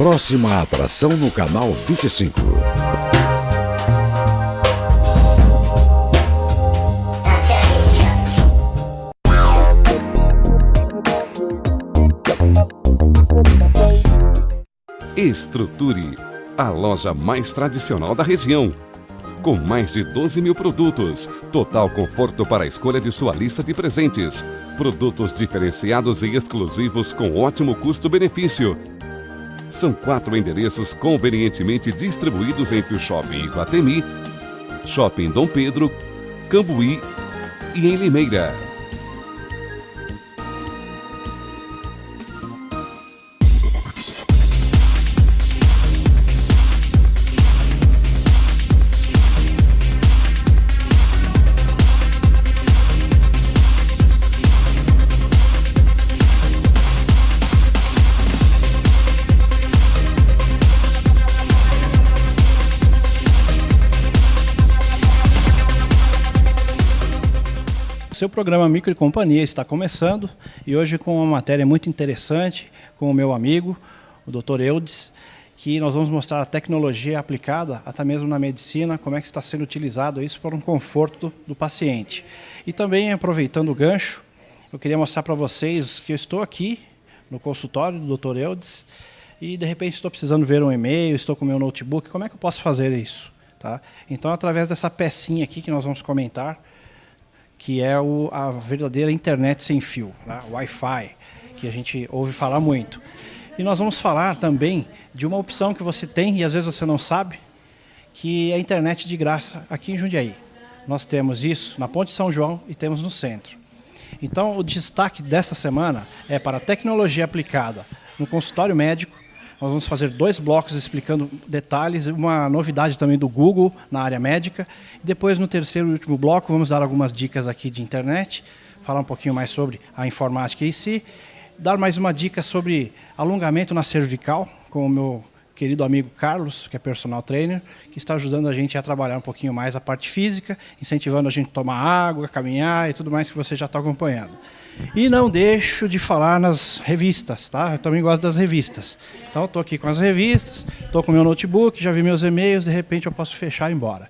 Próxima atração no canal 25. Estruture, a loja mais tradicional da região. Com mais de 12 mil produtos, total conforto para a escolha de sua lista de presentes. Produtos diferenciados e exclusivos com ótimo custo-benefício. São 4 endereços convenientemente distribuídos entre o Shopping Iguatemi, Shopping Dom Pedro, Cambuí e em Limeira. Seu programa Micro e Companhia está começando e hoje com uma matéria muito interessante com o meu amigo, o Dr. Eudes, que nós vamos mostrar a tecnologia aplicada até mesmo na medicina, como é que está sendo utilizado isso para um conforto do paciente. E também, aproveitando o gancho, eu queria mostrar para vocês que eu estou aqui no consultório do Dr. Eudes e de repente estou precisando ver um e-mail, estou com o meu notebook, como é que eu posso fazer isso? Tá? Então, através dessa pecinha aqui que nós vamos comentar, que é a verdadeira internet sem fio, tá? Wi-Fi, que a gente ouve falar muito. E nós vamos falar também de uma opção que você tem, e às vezes você não sabe, que é a internet de graça aqui em Jundiaí. Nós temos isso na Ponte São João e temos no centro. Então, o destaque dessa semana é para a tecnologia aplicada no consultório médico. Nós vamos fazer 2 blocos explicando detalhes, uma novidade também do Google na área médica. E depois, no terceiro e último bloco, vamos dar algumas dicas aqui de internet, falar um pouquinho mais sobre a informática em si, dar mais uma dica sobre alongamento na cervical, com o meu querido amigo Carlos, que é personal trainer, que está ajudando a gente a trabalhar um pouquinho mais a parte física, incentivando a gente a tomar água, caminhar e tudo mais que você já está acompanhando. E não deixo de falar nas revistas, tá? Eu também gosto das revistas. Então, estou aqui com as revistas, estou com o meu notebook, já vi meus e-mails, de repente eu posso fechar e ir embora.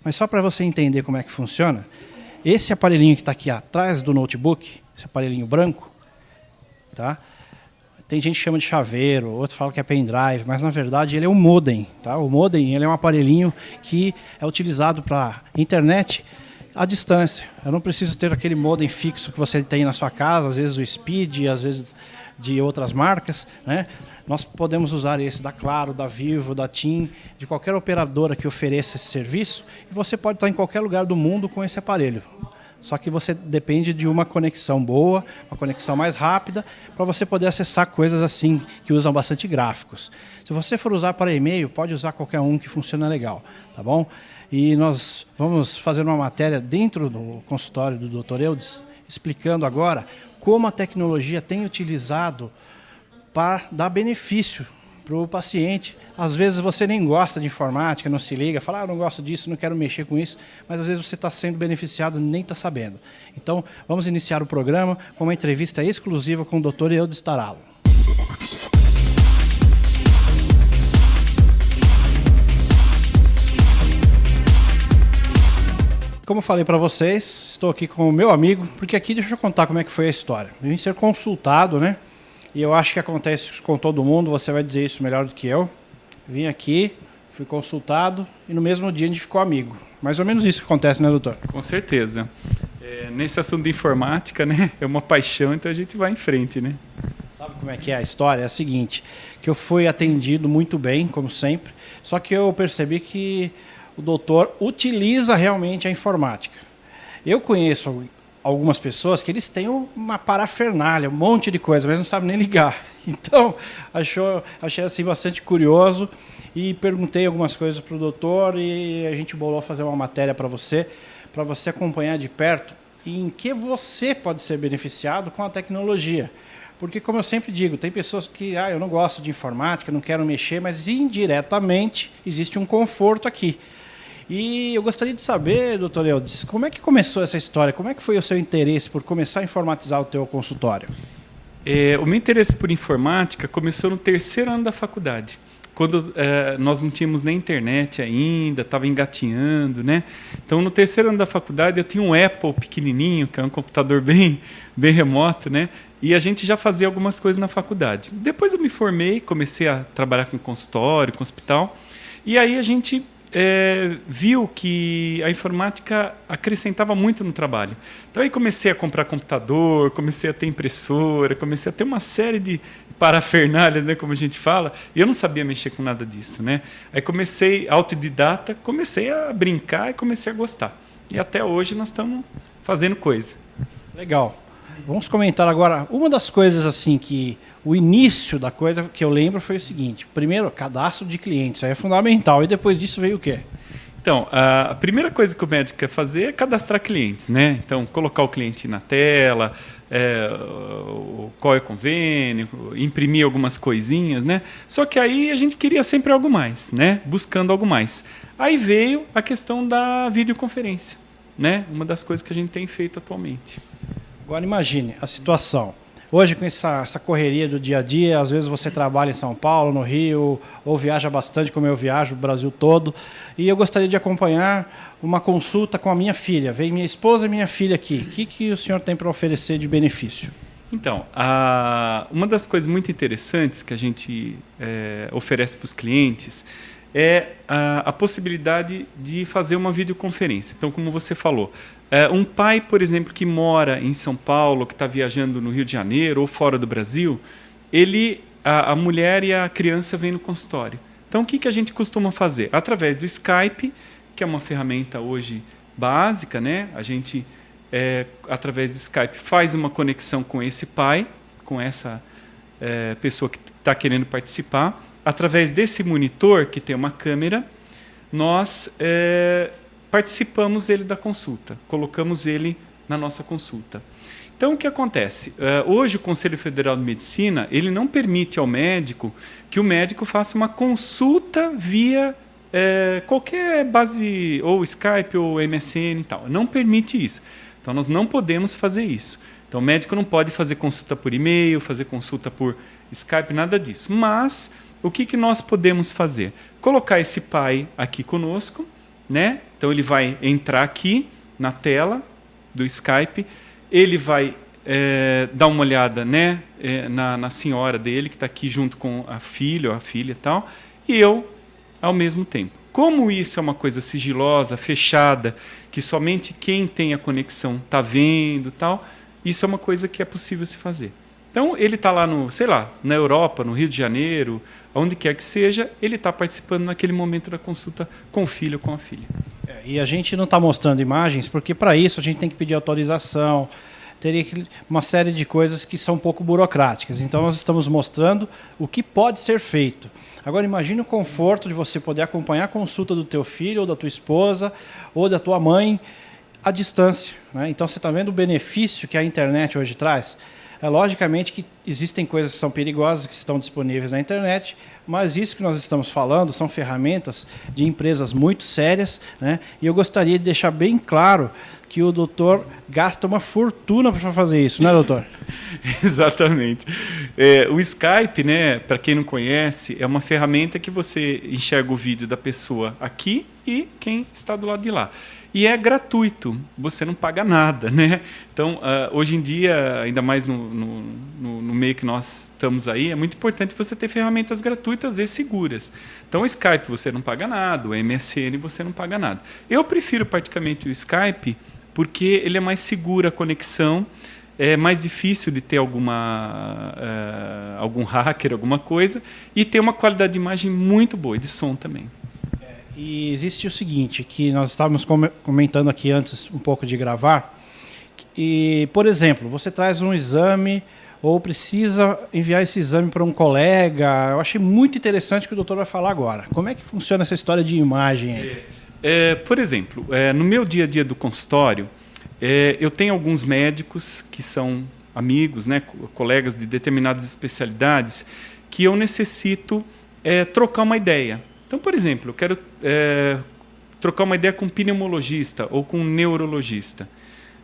Mas só para você entender como é que funciona, esse aparelhinho que está aqui atrás do notebook, esse aparelhinho branco, tá? Tem gente que chama de chaveiro, outro fala que é pendrive, mas na verdade ele é um modem, tá? O modem ele é um aparelhinho que é utilizado para internet à distância. Eu não preciso ter aquele modem fixo que você tem na sua casa, às vezes o Speed, às vezes de outras marcas, né? Nós podemos usar esse da Claro, da Vivo, da TIM, de qualquer operadora que ofereça esse serviço, e você pode estar em qualquer lugar do mundo com esse aparelho. Só que você depende de uma conexão boa, uma conexão mais rápida, para você poder acessar coisas assim, que usam bastante gráficos. Se você for usar para e-mail, pode usar qualquer um que funciona legal, tá bom? E nós vamos fazer uma matéria dentro do consultório do Dr. Eudes, explicando agora como a tecnologia tem utilizado para dar benefício para o paciente. Às vezes você nem gosta de informática, não se liga, fala, eu não gosto disso, não quero mexer com isso, mas às vezes você está sendo beneficiado e nem está sabendo. Então, vamos iniciar o programa com uma entrevista exclusiva com o Dr. Eudes Taralo. Como eu falei para vocês, estou aqui com o meu amigo, porque aqui deixa eu contar como é que foi a história. Eu vim ser consultado, né? E eu acho que acontece com todo mundo, você vai dizer isso melhor do que eu. Vim aqui, fui consultado e no mesmo dia a gente ficou amigo. Mais ou menos isso que acontece, né, doutor? Com certeza. Nesse assunto de informática, né, é uma paixão, então a gente vai em frente, né? Sabe como é que é a história? É a seguinte, que eu fui atendido muito bem, como sempre, só que eu percebi que o doutor utiliza realmente a informática. Eu conheço algumas pessoas que eles têm uma parafernália, um monte de coisa, mas não sabem nem ligar. Então, achei assim bastante curioso e perguntei algumas coisas para o doutor e a gente bolou fazer uma matéria para você acompanhar de perto em que você pode ser beneficiado com a tecnologia. Porque, como eu sempre digo, tem pessoas que eu não gosto de informática, não quero mexer, mas indiretamente existe um conforto aqui. E eu gostaria de saber, doutor Eudes, como é que começou essa história? Como é que foi o seu interesse por começar a informatizar o teu consultório? O meu interesse por informática começou no 3º ano da faculdade, quando nós não tínhamos nem internet ainda, estava engatinhando, né? Então, no 3º ano da faculdade, eu tinha um Apple pequenininho, que é um computador bem remoto, né? E a gente já fazia algumas coisas na faculdade. Depois eu me formei, comecei a trabalhar com consultório, com hospital, e aí a gente viu que a informática acrescentava muito no trabalho. Então, aí comecei a comprar computador, comecei a ter impressora, comecei a ter uma série de parafernálias, né, como a gente fala, e eu não sabia mexer com nada disso, né? Aí comecei, autodidata, comecei a brincar e comecei a gostar. E até hoje nós estamos fazendo coisa. Legal. Vamos comentar agora uma das coisas assim que o início da coisa que eu lembro foi o seguinte: primeiro, cadastro de clientes, isso aí é fundamental, e depois disso veio o quê? Então, a primeira coisa que o médico quer fazer é cadastrar clientes, né? Então, colocar o cliente na tela, qual é o convênio, imprimir algumas coisinhas, né? Só que aí a gente queria sempre algo mais, né? Buscando algo mais. Aí veio a questão da videoconferência, né? Uma das coisas que a gente tem feito atualmente. Agora imagine a situação. Hoje, com essa correria do dia a dia, às vezes você trabalha em São Paulo, no Rio, ou viaja bastante, como eu viajo o Brasil todo, e eu gostaria de acompanhar uma consulta com a minha filha. Vem minha esposa e minha filha aqui. O que o senhor tem para oferecer de benefício? Então, uma das coisas muito interessantes que a gente oferece para os clientes é a possibilidade de fazer uma videoconferência. Então, como você falou, um pai, por exemplo, que mora em São Paulo, que está viajando no Rio de Janeiro ou fora do Brasil, a mulher e a criança vêm no consultório. Então, o que a gente costuma fazer? Através do Skype, que é uma ferramenta hoje básica, né? A gente, através do Skype, faz uma conexão com esse pai, com essa pessoa que está querendo participar. Através desse monitor, que tem uma câmera, nós participamos dele da consulta, colocamos ele na nossa consulta. Então, o que acontece? Hoje, o Conselho Federal de Medicina ele não permite ao médico que o médico faça uma consulta via qualquer base, ou Skype, ou MSN e tal. Não permite isso. Então, nós não podemos fazer isso. Então, o médico não pode fazer consulta por e-mail, fazer consulta por Skype, nada disso. Mas, o que nós podemos fazer? Colocar esse pai aqui conosco, né? Então, ele vai entrar aqui na tela do Skype, ele vai dar uma olhada, né, na senhora dele, que está aqui junto com a filha ou a filha e tal, e eu ao mesmo tempo. Como isso é uma coisa sigilosa, fechada, que somente quem tem a conexão está vendo e tal, isso é uma coisa que é possível se fazer. Então, ele está lá na Europa, no Rio de Janeiro, onde quer que seja, ele está participando naquele momento da consulta com o filho ou com a filha. E a gente não está mostrando imagens, porque para isso a gente tem que pedir autorização, teria uma série de coisas que são um pouco burocráticas. Então, nós estamos mostrando o que pode ser feito. Agora, imagine o conforto de você poder acompanhar a consulta do teu filho, ou da tua esposa, ou da tua mãe, à distância, né? Então, você está vendo o benefício que a internet hoje traz? Logicamente que existem coisas que são perigosas, que estão disponíveis na internet, mas isso que nós estamos falando são ferramentas de empresas muito sérias, né? E eu gostaria de deixar bem claro que o doutor gasta uma fortuna para fazer isso, né, doutor? Exatamente. O Skype, né, para quem não conhece, é uma ferramenta que você enxerga o vídeo da pessoa aqui e quem está do lado de lá. E é gratuito, você não paga nada, né? Então, hoje em dia, ainda mais no meio que nós estamos aí, é muito importante você ter ferramentas gratuitas e seguras. Então, o Skype você não paga nada, o MSN você não paga nada. Eu prefiro praticamente o Skype porque ele é mais seguro a conexão, é mais difícil de ter algum hacker, alguma coisa, e tem uma qualidade de imagem muito boa, e de som também. E existe o seguinte, que nós estávamos comentando aqui antes um pouco de gravar, e, por exemplo, você traz um exame ou precisa enviar esse exame para um colega. Eu achei muito interessante o que o doutor vai falar agora. Como é que funciona essa história de imagem aí? Por exemplo, no meu dia a dia do consultório, eu tenho alguns médicos que são amigos, né, colegas de determinadas especialidades, que eu necessito trocar uma ideia. Então, por exemplo, eu quero trocar uma ideia com um pneumologista ou com um neurologista.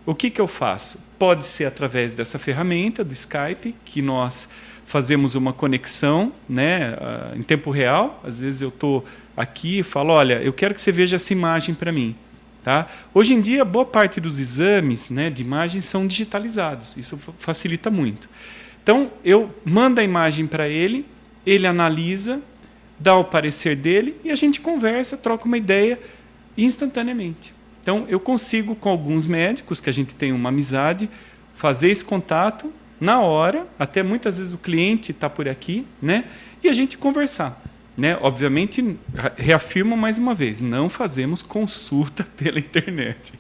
o que eu faço? Pode ser através dessa ferramenta do Skype, que nós fazemos uma conexão, né, em tempo real. Às vezes eu estou aqui e falo, olha, eu quero que você veja essa imagem para mim. Tá? Hoje em dia, boa parte dos exames, né, de imagens são digitalizados. Isso facilita muito. Então, eu mando a imagem para ele, ele analisa, dá o parecer dele e a gente conversa, troca uma ideia instantaneamente. Então, eu consigo, com alguns médicos, que a gente tem uma amizade, fazer esse contato na hora, até muitas vezes o cliente está por aqui, né, e a gente conversar. Né? Obviamente, reafirmo mais uma vez, não fazemos consulta pela internet.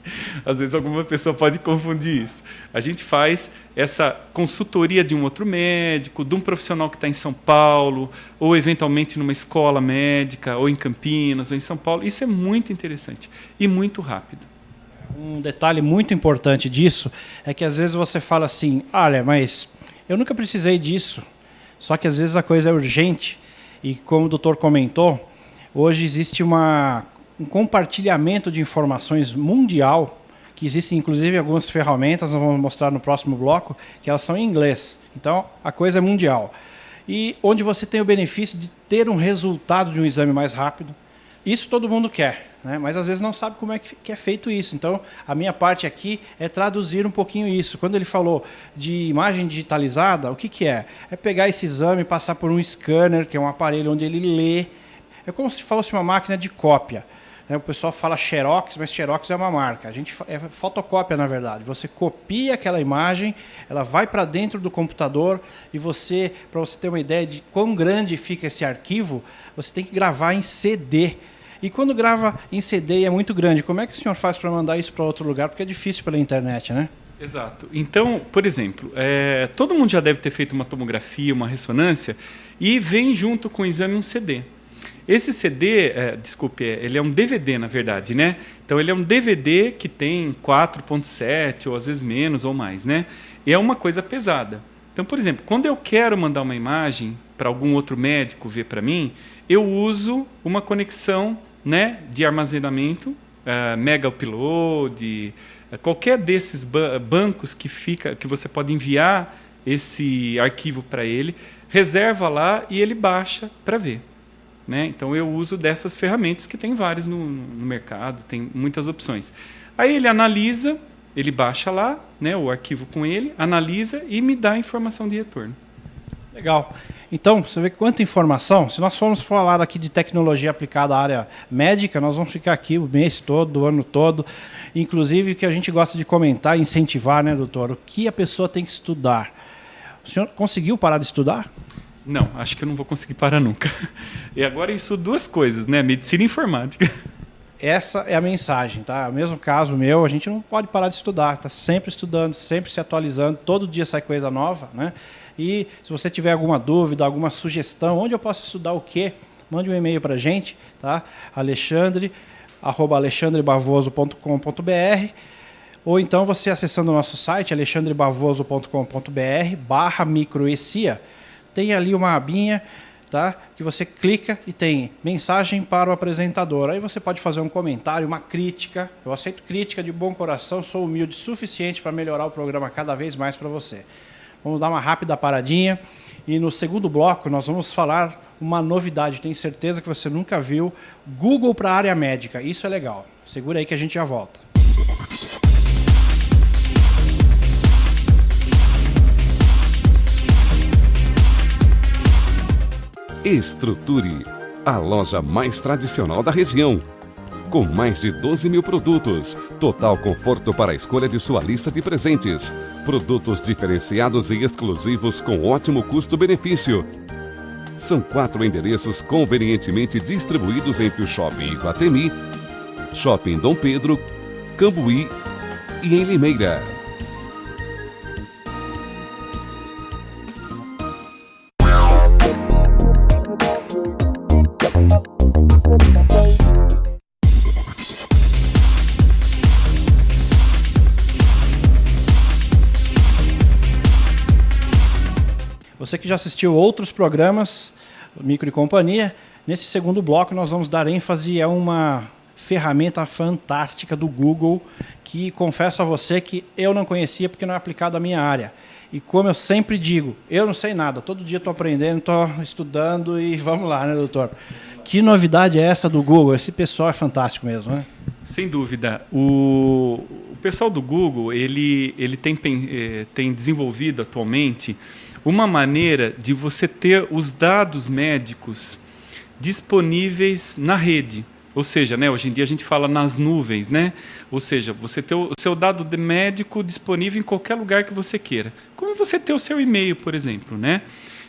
Às vezes alguma pessoa pode confundir isso. A gente faz essa consultoria de um outro médico, de um profissional que está em São Paulo, ou eventualmente numa escola médica, ou em Campinas, ou em São Paulo. Isso é muito interessante e muito rápido. Um detalhe muito importante disso é que às vezes você fala assim, olha, mas eu nunca precisei disso, só que às vezes a coisa é urgente. E como o doutor comentou, hoje existe um compartilhamento de informações mundial, que existem inclusive algumas ferramentas, nós vamos mostrar no próximo bloco, que elas são em inglês. Então, a coisa é mundial. E onde você tem o benefício de ter um resultado de um exame mais rápido. Isso todo mundo quer, né? Mas às vezes não sabe como é que é feito isso. Então, a minha parte aqui é traduzir um pouquinho isso. Quando ele falou de imagem digitalizada, o que é? É pegar esse exame e passar por um scanner, que é um aparelho onde ele lê. É como se fosse uma máquina de cópia. O pessoal fala Xerox, mas Xerox é uma marca. A gente é fotocópia, na verdade. Você copia aquela imagem, ela vai para dentro do computador e você, para você ter uma ideia de quão grande fica esse arquivo, você tem que gravar em CD. E quando grava em CD e é muito grande, como é que o senhor faz para mandar isso para outro lugar? Porque é difícil pela internet, né? Exato. Então, por exemplo, todo mundo já deve ter feito uma tomografia, uma ressonância, e vem junto com o exame um CD. Esse CD, ele é um DVD, na verdade, né? Então, ele é um DVD que tem 4.7, ou às vezes menos ou mais, né? E é uma coisa pesada. Então, por exemplo, quando eu quero mandar uma imagem para algum outro médico ver para mim, eu uso uma conexão, né, de armazenamento, Mega Upload, qualquer desses bancos que você pode enviar esse arquivo para ele, reserva lá e ele baixa para ver. Né? Então, eu uso dessas ferramentas, que tem várias no mercado, tem muitas opções. Aí ele analisa, ele baixa lá, né, o arquivo com ele, analisa e me dá a informação de retorno. Legal. Então, você vê quanta informação. Se nós formos falar aqui de tecnologia aplicada à área médica, nós vamos ficar aqui o mês todo, o ano todo. Inclusive, o que a gente gosta de comentar e incentivar, né, doutor? O que a pessoa tem que estudar. O senhor conseguiu parar de estudar? Não, acho que eu não vou conseguir parar nunca. E agora eu estudo duas coisas, né? Medicina e informática. Essa é a mensagem, tá? O mesmo caso meu, a gente não pode parar de estudar. Está sempre estudando, sempre se atualizando. Todo dia sai coisa nova, né? E se você tiver alguma dúvida, alguma sugestão, onde eu posso estudar o quê? Mande um e-mail para a gente, tá? alexandre@alexandrebavoso.com.br, ou então você acessando o nosso site, alexandrebavoso.com.br/microecia, tem ali uma abinha, tá? Que você clica e tem mensagem para o apresentador. Aí você pode fazer um comentário, uma crítica. Eu aceito crítica de bom coração, sou humilde o suficiente para melhorar o programa cada vez mais para você. Vamos dar uma rápida paradinha e no segundo bloco nós vamos falar uma novidade. Tenho certeza que você nunca viu. Google para a área médica. Isso é legal. Segura aí que a gente já volta. Estruture, a loja mais tradicional da região. Com mais de 12 mil produtos, total conforto para a escolha de sua lista de presentes. Produtos diferenciados e exclusivos com ótimo custo-benefício. São 4 endereços convenientemente distribuídos entre o Shopping Iguatemi, Shopping Dom Pedro, Cambuí e em Limeira. Você que já assistiu outros programas, Micro e Companhia, nesse segundo bloco nós vamos dar ênfase a uma ferramenta fantástica do Google, que confesso a você que eu não conhecia porque não é aplicado à minha área. E como eu sempre digo, eu não sei nada, todo dia estou aprendendo, estou estudando e vamos lá, né, doutor? Que novidade é essa do Google? Esse pessoal é fantástico mesmo, né? Sem dúvida. O pessoal do Google, ele tem desenvolvido atualmente uma maneira de você ter os dados médicos disponíveis na rede. Ou seja, né, hoje em dia a gente fala nas nuvens, né? Ou seja, você ter o seu dado de médico disponível em qualquer lugar que você queira. Como você ter o seu e-mail, por exemplo, né?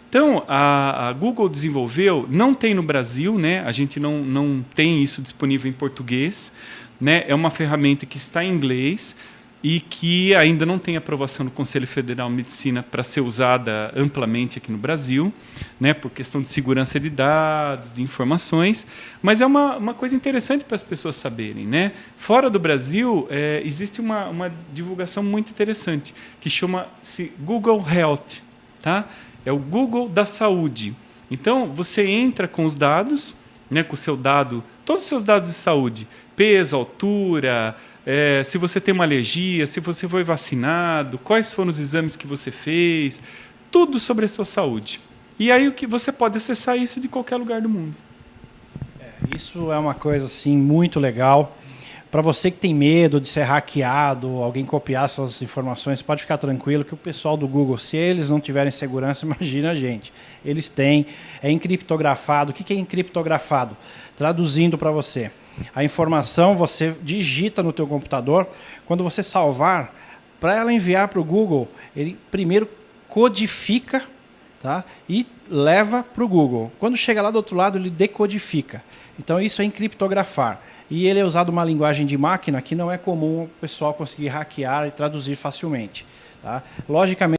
Então, a Google desenvolveu, não tem no Brasil, né? A gente não tem isso disponível em português, né? É uma ferramenta que está em inglês e que ainda não tem aprovação do Conselho Federal de Medicina para ser usada amplamente aqui no Brasil, né, por questão de segurança de dados, de informações, mas é uma coisa interessante para as pessoas saberem, né? Fora do Brasil, existe uma divulgação muito interessante, que chama-se Google Health, tá? É o Google da saúde. Então, você entra com os dados, né, com o seu dado, todos os seus dados de saúde, peso, altura, se você tem uma alergia, se você foi vacinado, quais foram os exames que você fez, tudo sobre a sua saúde. E aí você pode acessar isso de qualquer lugar do mundo. Isso é uma coisa assim muito legal. Para você que tem medo de ser hackeado, alguém copiar suas informações, pode ficar tranquilo que o pessoal do Google, se eles não tiverem segurança, imagina a gente. Eles têm, é encriptografado. O que é encriptografado? Traduzindo para você. A informação você digita no teu computador, quando você salvar, para ela enviar para o Google, ele primeiro codifica, tá? E leva para o Google. Quando chega lá do outro lado, ele decodifica. Então isso é encriptografar. E ele é usado uma linguagem de máquina que não é comum o pessoal conseguir hackear e traduzir facilmente, tá? Logicamente,